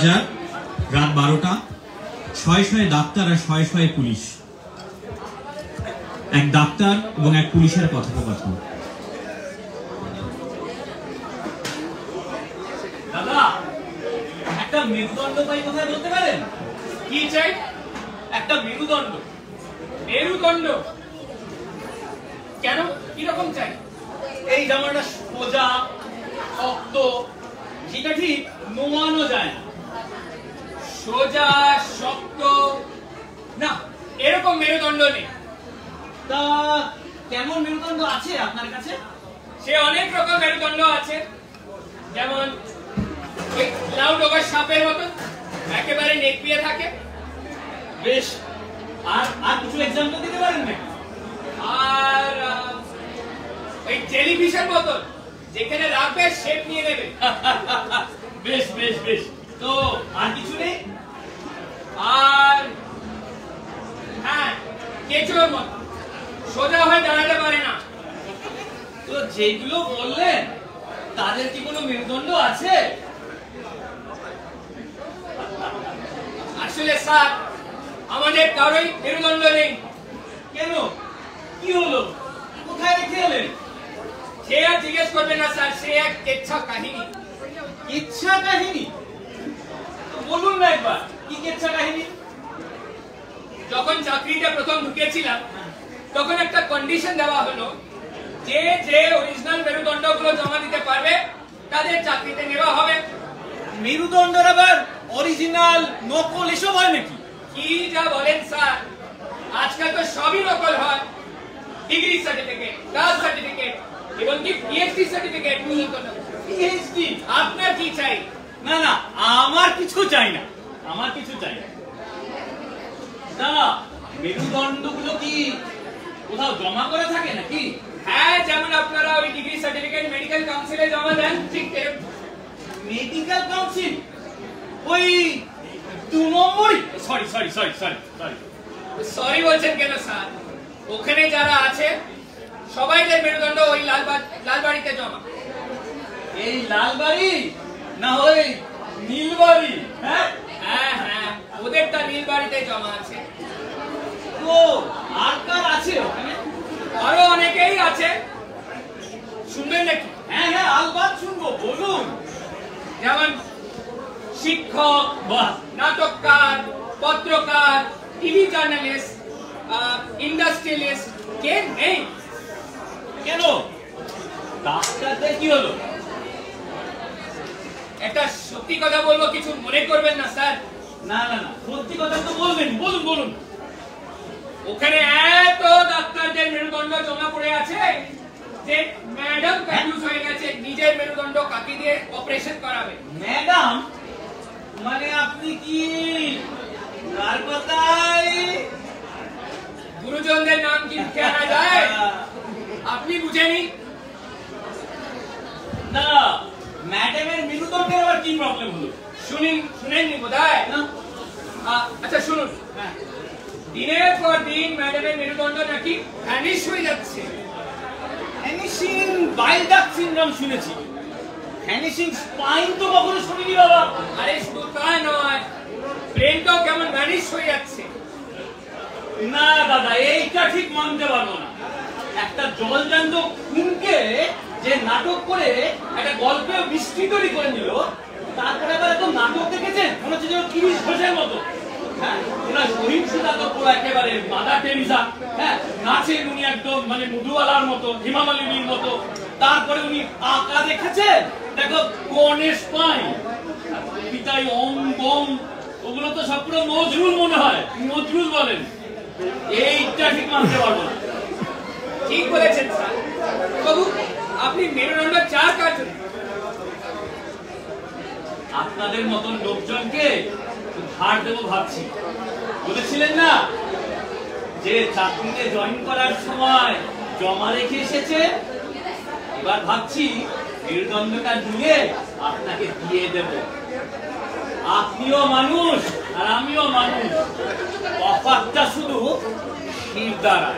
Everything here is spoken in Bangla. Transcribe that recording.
রাত 12টা, শয়ে শয়ে ডাক্তার আর শয়ে শয়ে পুলিশ। এক ডাক্তার এবং এক পুলিশের কথোপকথন। দাদা, একটা মেরুদণ্ড পাই কোথায় বলতে পারেন? কি চাই? একটা মেরুদণ্ড। মেরুদণ্ড কেন? কিরকম চাই? এই জামাটা সোজা শক্ত, যেটা ঠিক নোয়ানো যায় না। সোজা শক্ত না, এরকম মেরুদণ্ড নেই। তা কেমন মেরুদণ্ড আছে আপনার কাছে? সে অনেক রকম মেরুদণ্ড আছে, যেমন ওই লাউ ডোবার সাপের মতন একেবারে নেকড়িয়ে থাকে। বেশ, আর কিছু এক্সাম্পল দিতে পারেন নাকি? আর ওই জেলিফিশের মতন যেখানে রাখবে শেপ নিয়ে নেবে। বেশ বেশ বেশ, তো আর কিছু নেই? আর হ্যাঁ, কেঁচোর মতো সোজা হয়ে দাঁড়াতে পারে না। তো যেগুলো বললেন তাদের কি কোনো মেরুদণ্ড আছে? আসলে স্যার, আমাদের কারোই মেরুদণ্ড নেই। কেন, কি হলো, কোথায় রেখে এলেন? সে আর জিজ্ঞেস করবে না স্যার, সে এক কেচ্ছা কাহিনী। ইচ্ছা কাহিনী? তো বলুন না একবার, কি কেচ্ছা কাহিনী? যখন চাকরিতে প্রথম ঢুকেছিলাম তখন একটা কন্ডিশন দেওয়া হলো, যে যে অরিজিনাল মেরুদণ্ডগুলো জমা দিতে পারবে তাদের চাকরিতে নেওয়া হবে। মেরুদণ্ডের আবার অরিজিনাল নকল এসব হয় নাকি? কি যা বলেন স্যার, আজকাল তো সবই নকল হয়। ডিগ্রি সার্টিফিকেট, কাস্ট সার্টিফিকেট, এমনকি পিএইচডি সার্টিফিকেট। পিএইচডি? আপনার কি চাই? না না, আমার কিছু চাই না, আমার কিছু চাই না। না, মেরুদণ্ডগুলো কি কোথাও জমা করে থাকে নাকি? হ্যাঁ, যেমন আপনারা ওই ডিগ্রি সার্টিফিকেট মেডিকেল কাউন্সিলে জমা দেন, ঠিক এরকম। Medical council? ওই 2 নম্বরই? Sorry sorry sorry sorry sorry sorry বলছেন কেন স্যার? ওখানে যারা আছে সবাইদের মেরুদণ্ড ওই লালবাড়িতে জমা। এই লালবাড়ি না ওই নীলবাড়ি? হ্যাঁ হ্যাঁ হ্যাঁ, ওদেরটা নীলবাড়িতে জমা আছে। তো আর কার আছে ওখানে? আরো অনেকেই আছে, শুনবেন নাকি? হ্যাঁ হ্যাঁ, আলবাত শুনবো, বলুন। যেমন শিক্ষক, নাটককার, পত্রকার, টিভি জার্নালিস্ট, ইন্ডাস্ট্রিয়ালিস্ট। কে নেই? কেন, ডাক্তারদের কি হলো? একটা সত্যি কথা বলবো, কিছু মনে করবেন না স্যার। না না না, সত্যি কথা তো বলবেন, বলুন বলুন। ওখানে এত ডাক্তারদের মেরুদণ্ড জমা পড়ে আছে যে ম্যাডাম কনফিউজ হয়ে গেছে নিজের মেরুদণ্ড কাকে দিয়ে অপারেশন করাবে। ম্যাডাম মানে আপনি কি কার কথাই? গুরুজনদের নাম কি জানা যায়? আপনি বুঝেনি? না, ম্যাডামের মেরুদণ্ডের আবার কি প্রবলেম হলো? শুনেননি বোধহয়। আচ্ছা শুনুন, দিনের পর দিন ম্যাডামের মেরুদণ্ড নাকি ভ্যানিশ হয়ে যাচ্ছে। ভ্যানিশিং বাইল ডাক্ট সিনড্রোম শুনেছি, ভ্যানিশিং স্পাইন তো কখনো শুনিনি বাবা। আরে শুধু তা নয়, ব্রেনটাও কেমন ভ্যানিশ হয়ে যাচ্ছে। না দাদা, এইটা ঠিক মানতে পারবো না। একটা জলজান্ত খুনকে যে নাটক করে একটা গল্পে বৃষ্টি তৈরি করে নিল, তারপরে আবার এত নাটক দেখেছেন মনে হচ্ছে যে 30 ঘোষের মতো। হ্যাঁ, ওনার সহিংসতা তো পুরো একেবারে মাদার টেরিজা। হ্যাঁ, নাচেন উনি একদম মানে মধুবালার মতো, হিমা মালিনীর মতো। তারপরে উনি আঁকা দেখেছেন, দেখো গণেশ পাই, পিতাই অং বং, ওগুলো তো সব পুরো নজরুল মনে হয়, নজরুল বলেন। এইটা ঠিক মানতে পারবো না। ঠিক বলেছেন স্যার। বাবু, আপনি মেরুদণ্ড চার কার জন্য? আপনাদের মতন লোকজনকে ধার দেবো ভাবছি। বলেছিলেন না যে চাকরিতে জয়েন করার সময় জমা রেখে এসেছে, এবার ভাবছি মেরুদণ্ডটা নিয়ে আপনাকে দিয়ে দেব। আপনিও মানুষ আর আমিও মানুষ, তফাৎটা শুধু শির দ্বারা।